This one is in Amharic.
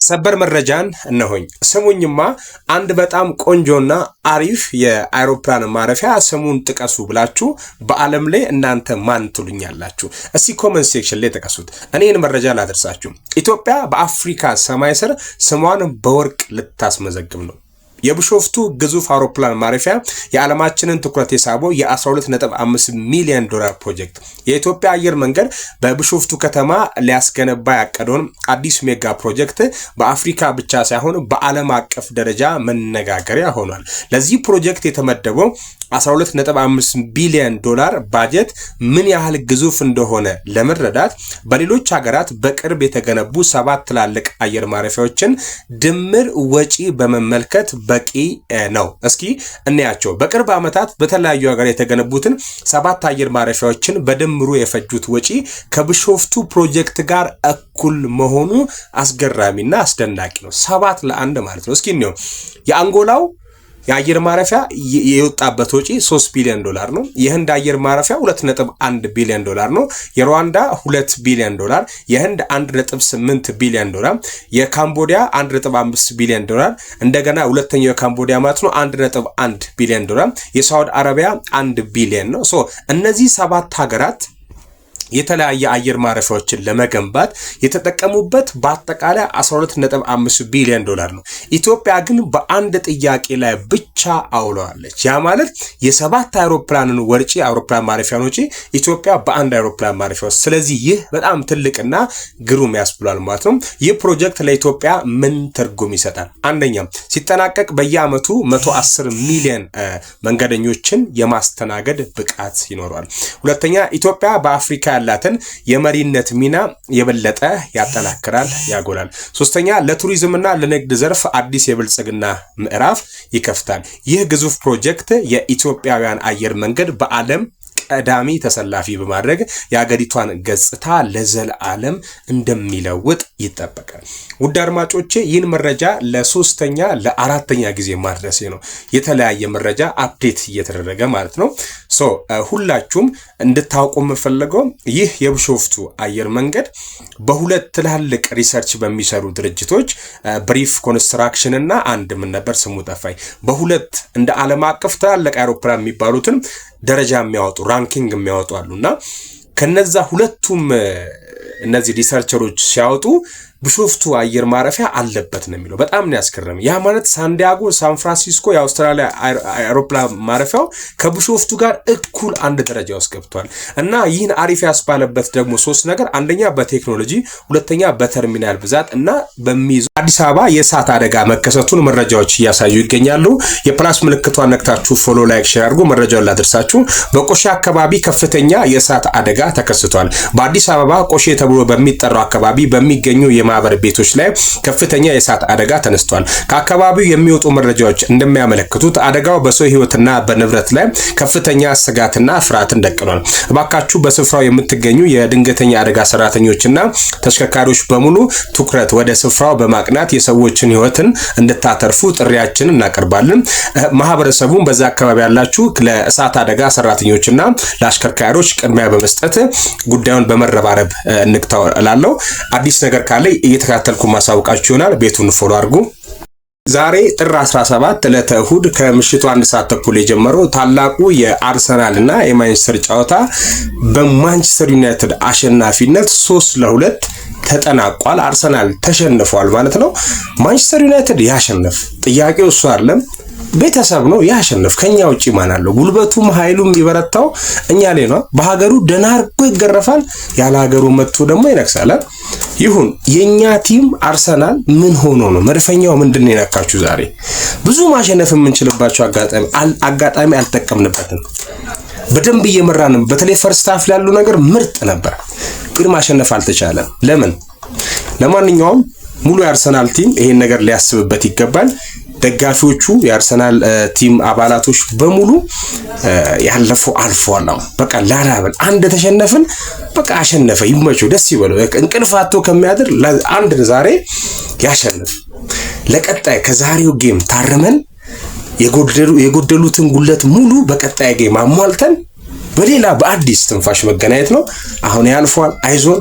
ሰበር መረጃን እነሆኝ ስሙኝማ አንድ በጣም ቆንጆና አሪፍ የአውሮፕላን ማረፊያ ስሙን ጥቀሱ ብላችሁ በአለም ላይ እናንተ ማን ትሉኛላችሁ? እስቲ ኮሜንት ሴክሽን ላይ ጥቀሱት። እኔን መረጃ ላደርሳችሁ። ኢትዮጵያ በአፍሪካ ሰማይ ስር ስሟን በወርቅ ልታስመዘግብ ነው። የቢሾፍቱ ግዙፍ አውሮፕላን ማረፊያ የዓለማችንን ትኩረት የሳበው የ12.5 ሚሊዮን ዶላር ፕሮጀክት የኢትዮጵያ አየር መንገድ በቢሾፍቱ ከተማ ሊያስገነባ ያቀደውን አዲስ ሜጋ ፕሮጀክት በአፍሪካ ብቻ ሳይሆን በዓለም አቀፍ ደረጃ መነጋገሪያ ሆኗል። ለዚህ ፕሮጀክት የተመደበው 12.5 ቢሊዮን ዶላር ባጀት ምን ያህል ግዙፍ እንደሆነ ለመረዳት በሌሎች ሀገራት በቅርብ የተገነቡ 7 ትላልቅ አየር ማረፊያዎችን ድምር ወጪ በመመልከት በቂ ነው። እስኪ እንያቸው። በቅርብ ዓመታት በተለያዩ ሀገራት የተገነቡትን 7 አየር ማረፊያዎችን በድምሩ የፈጁት ወጪ ከቢሾፍቱ ፕሮጀክት ጋር እኩል መሆኑ አስገራሚና አስደናቂ ነው። 7 ለ1 ማለት ነው። እስኪ እንየው። የአንጎላው የአየር ማረፊያ የወጣበት ወጪ 3 ቢሊዮን ዶላር ነው። የህንድ አየር ማረፊያ 2.1 ቢሊዮን ዶላር ነው። የሩዋንዳ 2 ቢሊዮን ዶላር፣ የህንድ 1.8 ቢሊዮን ዶላር፣ የካምቦዲያ 1.5 ቢሊዮን ዶላር፣ እንደገና ሁለተኛው የካምቦዲያ ማለት ነው 1.1 ቢሊዮን ዶላር፣ የሳውዲ አረቢያ 1 ቢሊዮን ነው። ሶ እነዚህ 7 ሀገራት የተለያየ አየር ማረፊያዎችን ለመገንባት የተጠቀሙበት በአጠቃላይ 12.5 ቢሊዮን ዶላር ነው። ኢትዮጵያ ግን በአንድ ጥያቄ ላይ ብቻ አውለዋለች። ያ ማለት የ7 አውሮፕላንን ወጪ አውሮፕላን ማረፊያን ወጪ ኢትዮጵያ በአንድ አውሮፕላን ማረፊያ። ስለዚህ ይህ በጣም ትልቅና ግሩም ያስብላል ማለት ነው። ይህ ፕሮጀክት ለኢትዮጵያ ምን ትርጉም ይሰጣል? አንደኛ ሲጠናቀቅ በየአመቱ 110 ሚሊዮን መንገደኞችን የማስተናገድ ብቃት ይኖራል። ሁለተኛ ኢትዮጵያ በአፍሪካ ያላትን የመሪነት ሚና የበለጠ ያጠናክራል፣ ያጎላል። ሶስተኛ ለቱሪዝምና ለንግድ ዘርፍ አዲስ የብልጽግና ምዕራፍ ይከፍታል። ይህ ግዙፍ ፕሮጀክት የኢትዮጵያውያን አየር መንገድ በዓለም ቀዳሚ ተሰላፊ በማድረግ የሀገሪቷን ገጽታ ለዘላለም እንደሚለውጥ ይጠበቃል። ውድ አድማጮቼ ይህን መረጃ ለሶስተኛ ለአራተኛ ጊዜ ማድረሴ ነው። የተለያየ መረጃ አፕዴት እየተደረገ ማለት ነው። ሁላችሁም እንድታውቁ የምፈልገው ይህ የቢሾፍቱ አየር መንገድ በሁለት ትላልቅ ሪሰርች በሚሰሩ ድርጅቶች ብሪፍ ኮንስትራክሽን እና አንድ ምን ነበር ስሙ ጠፋኝ፣ በሁለት እንደ ዓለም አቀፍ ትላልቅ አውሮፕላን የሚባሉትን ደረጃ የሚያወጡ ራንኪንግ የሚያወጡ አሉና ከነዛ ሁለቱም እነዚህ ሪሰርቸሮች ሲያወጡ ቢሾፍቱ አየር ማረፊያ አለበት ነው የሚለው። በጣም ነው ያስገረመኝ። ያ ማለት ሳንዲያጎ፣ ሳን ፍራንሲስኮ የአውስትራሊያ አውሮፕላን ማረፊያው ከቢሾፍቱ ጋር እኩል አንድ ደረጃ ውስጥ ገብቷል። እና ይህን አሪፍ ያስባለበት ደግሞ 3 ነገር፣ አንደኛ በቴክኖሎጂ፣ ሁለተኛ በተርሚናል ብዛት እና በሚይዙ አዲስ አበባ የእሳት አደጋ መከሰቱን መረጃዎች እያሳዩ ይገኛሉ። የፕላስ ምልክቷን ነክታችሁ ፎሎ፣ ላይክ፣ ሼር አድርጉ። መረጃውን ላደርሳችሁ። በቆሼ አካባቢ ከፍተኛ የእሳት አደጋ ተከስቷል። በአዲስ አበባ ቆሼ ተብሎ በሚጠራው አካባቢ በሚገኙ የማህበር ቤቶች ላይ ከፍተኛ የእሳት አደጋ ተነስቷል። ከአካባቢው የሚወጡ መረጃዎች እንደሚያመለክቱት አደጋው በሰው ህይወትና በንብረት ላይ ከፍተኛ ስጋትና ፍርሃትን ደቅኗል። እባካችሁ በስፍራው የምትገኙ የድንገተኛ አደጋ ሰራተኞችና ተሽከርካሪዎች በሙሉ ትኩረት ወደ ስፍራው በማቅናት የሰዎችን ህይወትን እንድታተርፉ ጥሪያችንን እናቀርባለን። ማህበረሰቡን በዛ አካባቢ ያላችሁ ለእሳት አደጋ ሰራተኞችና ለአሽከርካሪዎች ቅድሚያ በመስጠት ጉዳዩን በመረባረብ እንግታው እላለሁ። አዲስ ነገር ካለ እየተከታተልኩ ማሳውቃችሁ ይሆናል። ቤቱን ፎሎ አድርጉ። ዛሬ ጥር 17 ዕለተ እሁድ ከምሽቱ 1 ሰዓት ተኩል የጀመረው ታላቁ የአርሰናል እና የማንቸስተር ጨዋታ በማንቸስተር ዩናይትድ አሸናፊነት 3-2 ተጠናቋል። አርሰናል ተሸንፏል ማለት ነው። ማንቸስተር ዩናይትድ ያሸንፍ፣ ጥያቄው እሱ አይደለም፣ ቤተሰብ ነው ያሸንፍ። ከኛ ውጪ ማን አለው? ጉልበቱም ኃይሉም ይበረታው እኛ ላይ ነው። በሀገሩ ደና አርጎ ይገረፋል፣ ያለ ሀገሩ መጥቶ ደግሞ ይነክሳል። ይሁን የኛ ቲም አርሰናል ምን ሆኖ ነው? መድፈኛው ምንድነው የነካችሁ? ዛሬ ብዙ ማሸነፍ የምንችልባቸው አጋጣሚ አልተጠቀምንበትም። በደንብ እየመራንም በተለይ ፈርስት ሃፍ ላይ ያለው ነገር ምርጥ ነበር፣ ግን ማሸነፍ አልተቻለም። ለምን? ለማንኛውም ሙሉ የአርሰናል ቲም ይሄን ነገር ሊያስብበት ይገባል። ደጋፊዎቹ የአርሰናል ቲም አባላቶች በሙሉ ያለፈው አልፏል። በቃ ላራበል አንድ ተሸነፍን፣ በቃ አሸነፈ፣ ይመቸው፣ ደስ ይበለው። እንቅልፋቶ ከሚያድር አንድ ዛሬ ያሸንፍ። ለቀጣይ ከዛሬው ጌም ታርመን የጎደሉትን ጉለት ሙሉ በቀጣይ ጌም አሟልተን በሌላ በአዲስ ትንፋሽ መገናኘት ነው። አሁን ያልፏል። አይዞን።